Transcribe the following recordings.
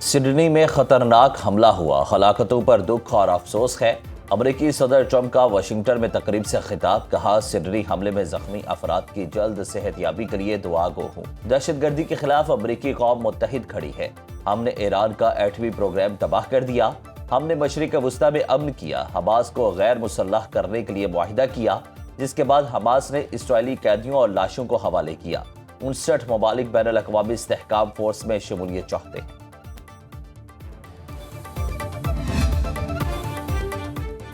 Sydney में खतरनाक हमला हुआ, हलाकतों पर दुख और अफसोस है। अमरीकी सदर ट्रंप का वाशिंगटन में तकरीब से खिताब, कहा सिडनी हमले में जख्मी अफराद की जल्द सेहतयाबी के लिए दुआ गो हूँ। दहशतगर्दी के खिलाफ अमरीकी कौम मुत्तहिद खड़ी है। हमने ईरान का एटमी प्रोग्राम तबाह कर दिया, हमने मशरिक वस्ता में अमन किया, हमास को गैर मुसल्लह करने के लिए मुआहिदा किया, जिसके बाद हमास ने इसराइली कैदियों और लाशों को हवाले किया। 59 ममालिक बैनुल अक़वामी इस्तेहकाम फोर्स में शमूलियत चाहते हैं।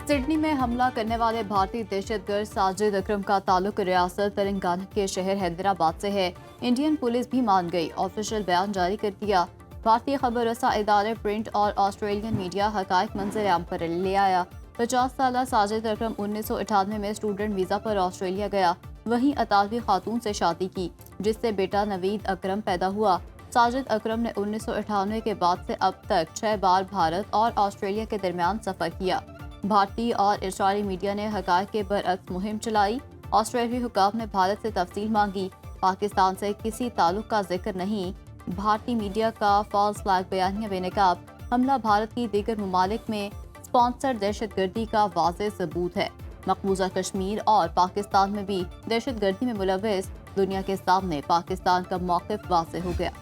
सिडनी में हमला करने वाले भारतीय दहशतगर्द साजिद अकरम का ताल्लुक रियासत तेलंगाना के शहर हैदराबाद से है। इंडियन पुलिस भी मान गई, ऑफिशियल बयान जारी कर दिया। भारतीय खबर रसा इदारे प्रिंट और ऑस्ट्रेलियन मीडिया हकायक मंजर आम पर ले आया। 50 साल साजिद अकरम 1998 में स्टूडेंट वीज़ा पर ऑस्ट्रेलिया गया, वहीं अतालवी खातून से शादी की, जिससे बेटा नवीद अकरम पैदा हुआ। साजिद अकरम ने 1998 के बाद से अब तक 6 बार भारत और ऑस्ट्रेलिया के दरमियान सफ़र किया। भारतीय और इजरायली मीडिया ने हक़ाइक़ के बरअक्स मुहिम चलाई। ऑस्ट्रेलियाई हुक्काम ने भारत से तफसील मांगी, पाकिस्तान से किसी ताल्लुक का जिक्र नहीं। भारतीय मीडिया का फॉल्स फ्लैग बयानिया बेनकाब, हमला भारत की दीगर ममालिक में स्पॉन्सर दहशतगर्दी का वाज़ेह सबूत है। मकबूजा कश्मीर और पाकिस्तान में भी दहशतगर्दी में मुलव्वस, दुनिया के सामने पाकिस्तान का मौक़िफ़ वाज़ेह हो गया।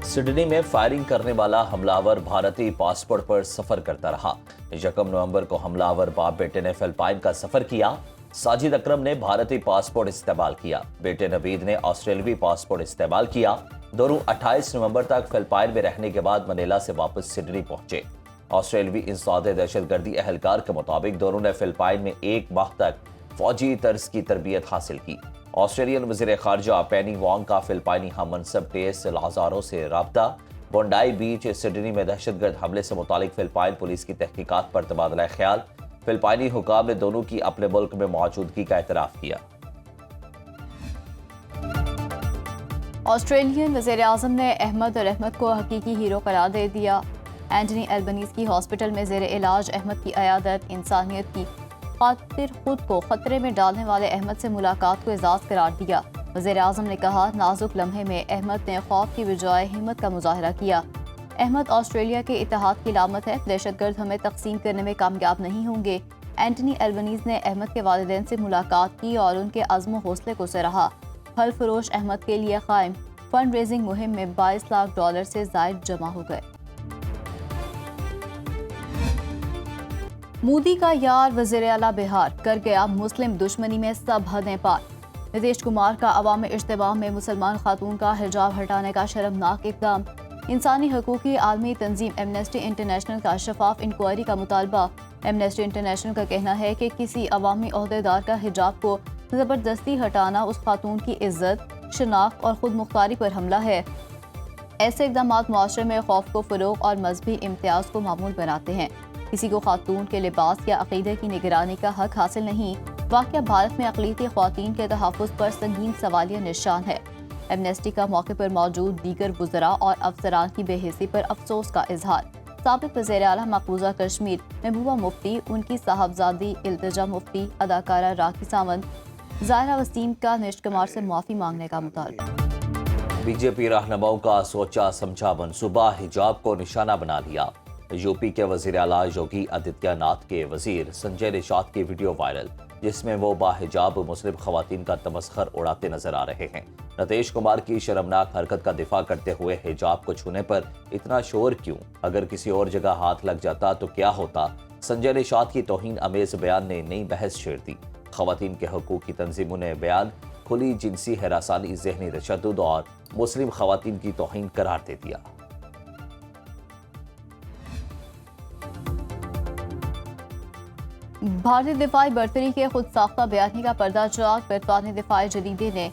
सिडनी में फायरिंग करने वाला हमलावर भारतीय पासपोर्ट पर सफर करता रहा। 1 नवंबर को हमलावर बाप बेटे ने फिलिपाइन का सफर किया। साजिद अकरम ने भारतीय पासपोर्ट इस्तेमाल किया, बेटे नवीद ने ऑस्ट्रेलियावी पासपोर्ट इस्तेमाल किया। दोनों 28 नवंबर तक फिलिपाइन में रहने के बाद मनीला से वापस सिडनी पहुंचे। ऑस्ट्रेलियावी इंसदाद दहशतगर्दी एहलकार के मुताबिक दोनों ने फिलिपाइन में 1 माह तक फौजी तर्ज की तरबियत हासिल की। ऑस्ट्रेलियन वज़ीर ख़ारजा पेनी वांग का फिलिपाइनी हम मनसब टेस लाज़ारो से राब्ता। बोंडाई बीच सिडनी में दहशतगर्द हमले से मुतालिक फिलिपाइन पुलिस की तहकीकात पर तबादला ख्याल। फिलिपाइनी हुकाम ने दोनों की अपने मुल्क में मौजूदगी का एतराफ़ किया। ऑस्ट्रेलियन वज़ीर-ए-आज़म ने अहमद और अहमद को हकीकी हीरो करार दे दिया। एंटनी एल्बनीज़ की हॉस्पिटल में ज़ेर इलाज अहमद की अयादत इंसानियत की खातिर खुद को खतरे में डालने वाले अहमद से मुलाकात को एजाज़ करार दिया। वज़ीर-ए-आज़म ने कहा, नाजुक लम्हे में अहमद ने खौफ की बजाय हिम्मत का मुजाहरा किया। अहमद ऑस्ट्रेलिया के इत्तेहाद की लामत है, दहशतगर्द हमें तकसीम करने में कामयाब नहीं होंगे। एंटनी एल्बनीज़ ने अहमद के वालिदैन से मुलाकात की और उनके अज़्म हौसले को सराहा। फल फरोश अहमद के लिए कायम फंड रेजिंग मुहिम में $22 लाख से ज़ायद जमा हो गए। मोदी का यार वज़ीर आला बिहार कर गया मुस्लिम दुश्मनी में सब हदें पार। नीतीश कुमार का अवामी इज्तिमा में मुसलमान खातून का हिजाब हटाने का शर्मनाक इक़दाम। इंसानी हकूक़ की आलमी तंजीम एमनेस्टी इंटरनेशनल का शफाफ इंक्वायरी का मुतालबा। एमनेस्टी इंटरनेशनल का कहना है कि किसी अवामी ओहदेदार का हिजाब को ज़बरदस्ती हटाना उस खातून की इज्जत, शनाख्त और खुद मुख्तारी पर हमला है। ऐसे इक़दाम मुआशरे में खौफ को फ़रोग़ और मजहबी इम्तियाज़ को मामूल बनाते हैं। किसी को खातून के लिबास या अक़ीदे की निगरानी का हक हासिल नहीं। वाक़या भारत में अक़लियती ख़वातीन के तहफ़्फ़ुज़ पर संगीन सवालिया निशान है। एमनेस्टी का मौके पर मौजूद दीगर वुज़रा और अफसरान की बेहिसी पर अफसोस का इजहार। साबिक़ वज़ीर आला मकबूजा कश्मीर महबूबा मुफ्ती, उनकी साहबजादी इल्तिजा मुफ्ती, अदाकारा राखी सावंत, ज़ाहिरा वसीम का निश कुमार से माफ़ी मांगने का मुतालबा। बीजेपी रहनुमाओं का सोचा समझा मंसूबा हिजाब को निशाना बना लिया। यूपी के वज़ीर आला योगी आदित्यनाथ के वज़ीर संजय निषाद की वीडियो वायरल, जिसमें वो बाहिजाब मुस्लिम ख़वातीन का तमस्खर उड़ाते नजर आ रहे हैं। नीतीश कुमार की शर्मनाक हरकत का दिफा करते हुए हिजाब को छूने पर इतना शोर क्यों? अगर किसी और जगह हाथ लग जाता तो क्या होता? संजय निषाद की तौहीन अमेज बयान ने नई बहस छेड़ दी। ख़वातीन के हकूक़ की तंजीमों ने बयान खुली जिनसी हरासानी, ज़हनी तशद्दुद और मुस्लिम ख़वातीन की तौहीन करार दे दिया। भारतीय दिफाई बरतरी के खुद साख्ता बयानी का पर्दा चाक। बरतानी दिफाई जदीदे ने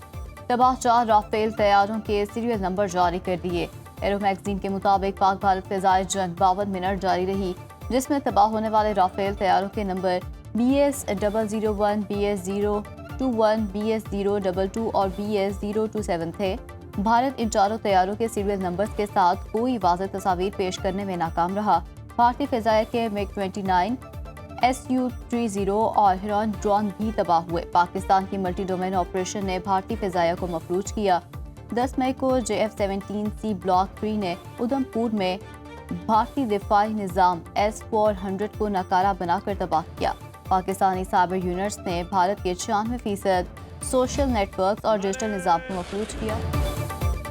तबाह 4 राफेल तैयारों के सीरियल नंबर जारी कर दिए। एरो मैगजीन के मुताबिक पाक भारत फ़िज़ाई जंग 52 मिनट जारी रही, जिसमें तबाह होने वाले राफेल तैयारों के नंबर BS001, BS021, BS022 और BS027 थे। भारत इन चारों तैयारों के सीरियल नंबर्स के साथ कोई वाज़ेह तस्वीर पेश करने में नाकाम रहा। भारतीय फ़िज़ाई के MiG-29, SU-30 और हिरॉन ड्रोन भी तबाह हुए। पाकिस्तान की मल्टी डोमेन ऑपरेशन ने भारतीय फ़िज़ाया को मफलूज किया। 10 मई को JF-17C ब्लॉक 3 ने उधमपुर में भारतीय दिफाई निज़ाम S-400 को नकारा बनाकर तबाह किया। पाकिस्तानी साइबर यूनिट्स ने भारत के 96% सोशल नेटवर्क्स और डिजिटल निज़ाम को मफलूज किया।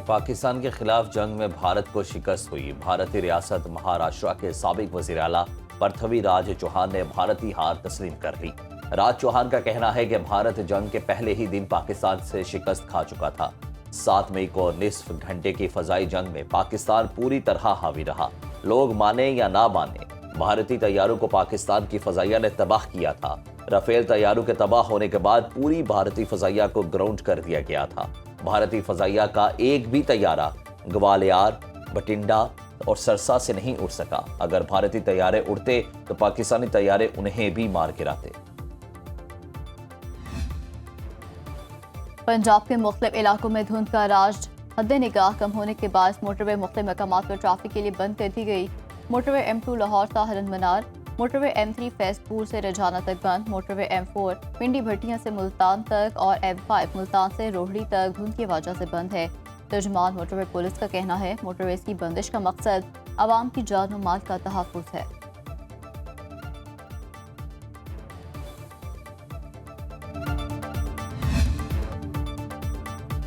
पाकिस्तान के खिलाफ जंग में भारत को शिकस्त हुई। भारतीय रियासत महाराष्ट्र के साबिक वज़ीर आला पृथ्वीराज चौहान ने भारतीय हार तस्लीम कर ली। राज चौहान का कहना है कि भारत जंग के पहले ही दिन पाकिस्तान से शिकस्त खा चुका था। 7 मई को निस्फ घंटे की फजाई जंग में पाकिस्तान पूरी तरह हावी रहा। लोग माने या ना माने, भारतीय तैयारों को पाकिस्तान की फजाइया ने तबाह किया था। राफेल तैयारों के तबाह होने के बाद पूरी भारतीय फजाइया को ग्राउंड कर दिया गया था। भारतीय फजाइया का एक भी तैयारा ग्वालियर, बठिंडा और सरसा से नहीं उड़ सका। अगर भारतीय तैयारे उड़ते तो पाकिस्तानी तैयारे उन्हें भी मार गिराते। पंजाब के मुख्तलिफ इलाकों में धुंध का राज हद निगाह कम होने के बाद मोटरवे मुख्तलिफ मकामात पर ट्रैफिक के लिए बंद कर दी गई। मोटरवे M2 लाहौर साहरन मनार, मोटरवे M3 फैजपुर से रजाना तक बंद, मोटरवे M4 पिंडी भट्टियां से मुल्तान तक और M5 मुल्तान से रोहड़ी तक धुंध की वजह से बंद है। तर्जुमान मोटरवे पुलिस का कहना है मोटरवेज की बंदिश का मकसद आवाम की जान और माल का तहफ़्फ़ुज़ है।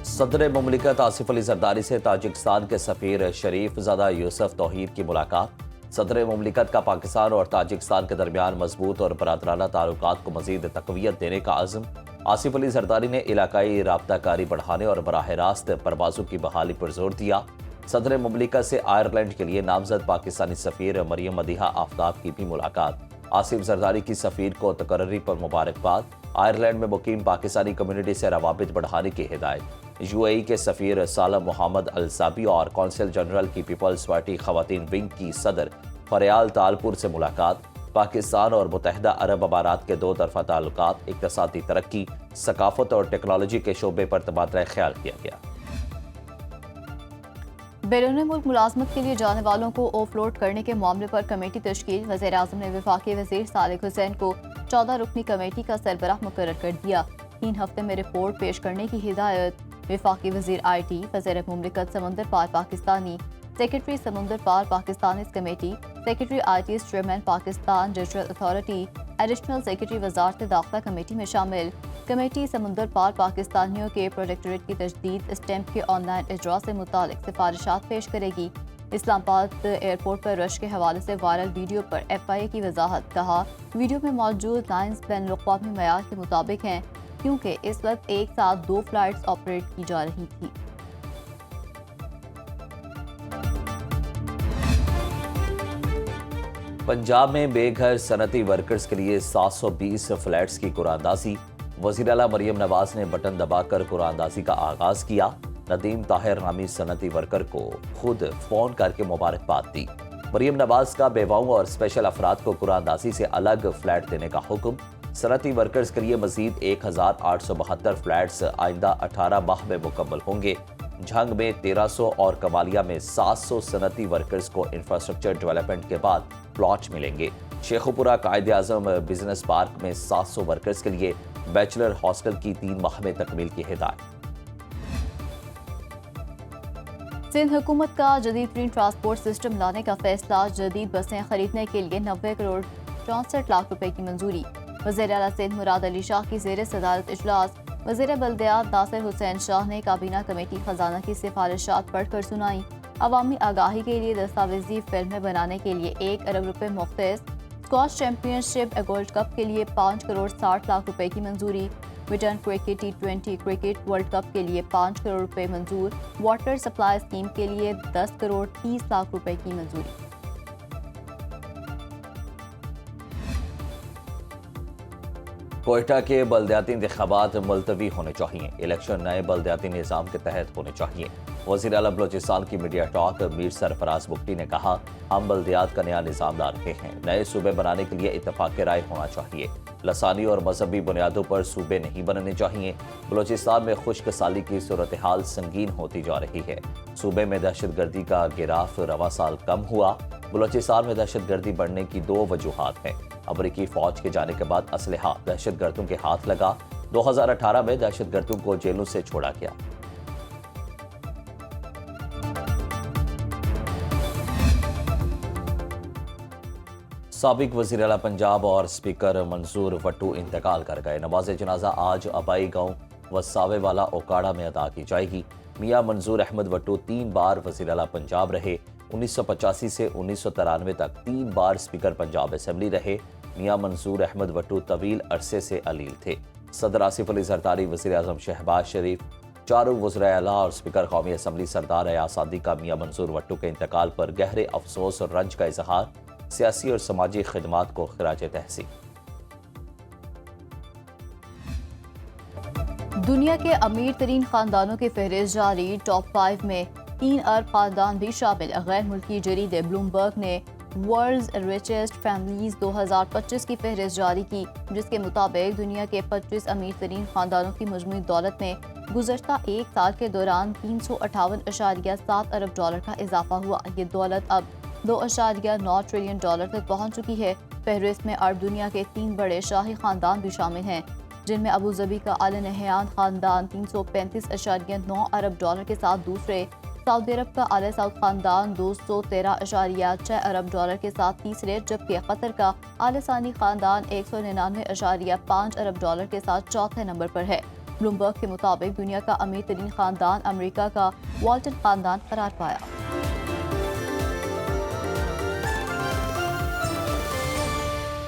सदर मुमलिकत आसिफ अली जरदारी से ताजिकिस्तान के सफीर शरीफ ज़ादा यूसुफ तौहीद की मुलाकात। सदर मुमलिकत का पाकिस्तान और ताजिकिस्तान के दरमियान मजबूत और बरादराना ताल्लुकात को मजीद तक़वियत देने का अज़्म। आसिफ अली जरदारी ने इलाकाई राब्ताकारी बढ़ाने और बराह रास्त परवाज़ों की बहाली पर जोर दिया। सदर मुमलिकत से आयरलैंड के लिए नामजद पाकिस्तानी सफीर मरियम मदीहा आफ्ताब की भी मुलाकात। आसिफ जरदारी की सफीर को तकर्री पर मुबारकबाद। आयरलैंड में मुकीम पाकिस्तानी कम्युनिटी से रवाबित बढ़ाने की हिदायत। UAE के सफीर सालम मोहम्मद अल-साबी और कौंसल जनरल की पीपल्स पार्टी खवातीन विंग की सदर फरियाल तालपुर से मुलाकात। पाकिस्तान और मुत्तहिदा अरब अमारात के 2 तरफा ताल्लुकात, इक़्तिसादी तरक्की, सकाफत और टेक्नोलॉजी के शोबे पर तबादला ख्याल किया गया। बैरून मुल्क मुलाजमत के लिए जाने वालों को ऑफलोड करने के मामले पर कमेटी तश्कील। वज़ीर आज़म ने वफाकी वज़ीर सालिक हुसैन को 14 रुकनी कमेटी का सरबराह मुकर्रर कर दिया। 3 हफ्ते में रिपोर्ट पेश करने की हिदायत। वफाकी वज़ीर IT, वज़ीर मुमलिकत समंदर पार पाकिस्तानी, सेक्रेटरी समंदर पार Pakistan committee, secretary IT's chairman Pakistan digital authority, additional secretary वज़ारत दाखिला कमेटी में शामिल। कमेटी समंदर पार पाकिस्तानियों के प्रोटेक्टोरेट की तजदीद स्टैंप के ऑनलाइन इजरा से मुतालिक सिफारिशात पेश करेगी। इस्लामाबाद एयरपोर्ट पर रश के हवाले से वायरल वीडियो पर FIA की वजाहत। कहा, वीडियो में मौजूद लाइन्स बैन अवी मयार के मुताबिक हैं क्योंकि इस वक्त एक साथ 2 फ्लाइट्स ऑपरेट की जा रही थी। पंजाब में बेघर सनती वर्कर्स के लिए 720 फ्लैट्स की कुरानदाजी। वज़ीर आला मरियम नवाज ने बटन दबाकर कुरानदाजी का आगाज किया। नदीम ताहिर नामी सनती वर्कर को खुद फोन करके मुबारकबाद दी। मरियम नवाज का बेवाओं और स्पेशल अफराद को कुरानदाजी से अलग फ्लैट देने का हुक्म। सनती वर्कर्स के लिए मजीद 1872 फ्लैट्स आइंदा 18 माह में मुकम्मल होंगे। झंग में 1300 और कमालिया में 700 सनती वर्कर्स को इंफ्रास्ट्रक्चर डेवलपमेंट के बाद प्लॉट मिलेंगे। शेखुपुरा कायदे आजम बिजनेस पार्क में 700 वर्कर्स के लिए बैचलर हॉस्टल की 3 माह में तकमील की हिदायत। सिंध हुकूमत का जदीद तरीन ट्रांसपोर्ट सिस्टम लाने का फैसला। जदीद बसें खरीदने के लिए 90 करोड़ 64 लाख रुपए की मंजूरी। वज़ीर आला सिंध मुराद अली शाह की ज़ेर सदारत इजलास। वज़ीर बल्दियात नासिर हुसैन शाह ने काबीना कमेटी खजाना की सिफारिशात पढ़कर सुनाई। अवामी आगाही के लिए दस्तावेजी फिल्में बनाने के लिए 1 अरब रुपए मुख्तस। स्क्वॉश चैंपियनशिप गोल्ड कप के लिए 5 करोड़ 60 लाख रुपए की मंजूरी। विटन cricket T20 cricket world cup के लिए 5 करोड़ रुपए मंजूर। वाटर सप्लाई स्कीम के लिए 10 करोड़ 30 लाख रुपए की मंजूरी। कोयटा के बल्दियाती इंतखाबात मुलतवी होने चाहिए। इलेक्शन नए बल्दियाती निज़ाम के तहत होने चाहिए। वज़ीर आला बलोचिस्तान की मीडिया टॉक मीर सरफराज बुगटी ने कहा, हम बल्दियात का नया निज़ाम ला रहे हैं। नए सूबे बनाने के लिए इत्तफाक राय होना चाहिए। लसानी और मजहबी बुनियादों पर सूबे नहीं बनने चाहिए। बलोचिस्तान में खुश्क साली की सूरत हाल संगीन होती जा रही है। सूबे में दहशत गर्दी का गिराफ रवा साल कम हुआ। बलोचिस्तान में दहशत गर्दी बढ़ने की 2 वजूहात हैं। अमरीकी फौज के जाने के बाद असलहा दहशत गर्दों के हाथ लगा। 2018 में दहशत गर्दों को जेलों से छोड़ा गया। سابق وزیر اعلیٰ پنجاب اور اسپیکر منظور وٹو انتقال کر گئے۔ نماز جنازہ آج آبائی گاؤں وساوے والا اوکاڑا میں ادا کی جائے گی۔ میاں منظور احمد وٹو 3 بار وزیر اعلیٰ پنجاب رہے۔ 1985 سے 1993 تک 3 بار اسپیکر پنجاب اسمبلی رہے۔ میاں منظور احمد وٹو طویل عرصے سے علیل تھے۔ صدر آصف علی زرداری، وزیر اعظم شہباز شریف، چاروں وزرائے اعلیٰ اور اسپیکر قومی اسمبلی سردار ایاز صادق کا میاں منظور وٹو کے انتقال پر گہرے افسوس اور رنج کا اظہار۔ سیاسی اور سماجی خدمات کو خراج تحسین۔ دنیا کے امیر ترین خاندانوں کی فہرست جاری، ٹاپ 5 میں 3 ارب خاندان بھی شامل۔ غیر ملکی جریدے بلومبرگ نے ورلڈز ریچسٹ فیملیز 2025 کی فہرست جاری کی، جس کے مطابق دنیا کے 25 امیر ترین خاندانوں کی مجموعی دولت میں گزشتہ ایک سال کے دوران $358.7 ارب کا اضافہ ہوا۔ یہ دولت اب $2.9 ٹریلین تک پہنچ چکی ہے۔ فہرست میں عرب دنیا کے 3 بڑے شاہی خاندان بھی شامل ہیں، جن میں ابوظبی کا آل نہیان خاندان $335.9 ارب کے ساتھ دوسرے، سعودی عرب کا آل سعود خاندان $213.6 ارب کے ساتھ تیسرے، جبکہ قطر کا آل ثانی خاندان $199.5 ارب کے ساتھ چوتھے نمبر پر ہے۔ بلومبرگ کے مطابق دنیا کا امیر ترین خاندان امریکہ کا والٹن خاندان قرار پایا۔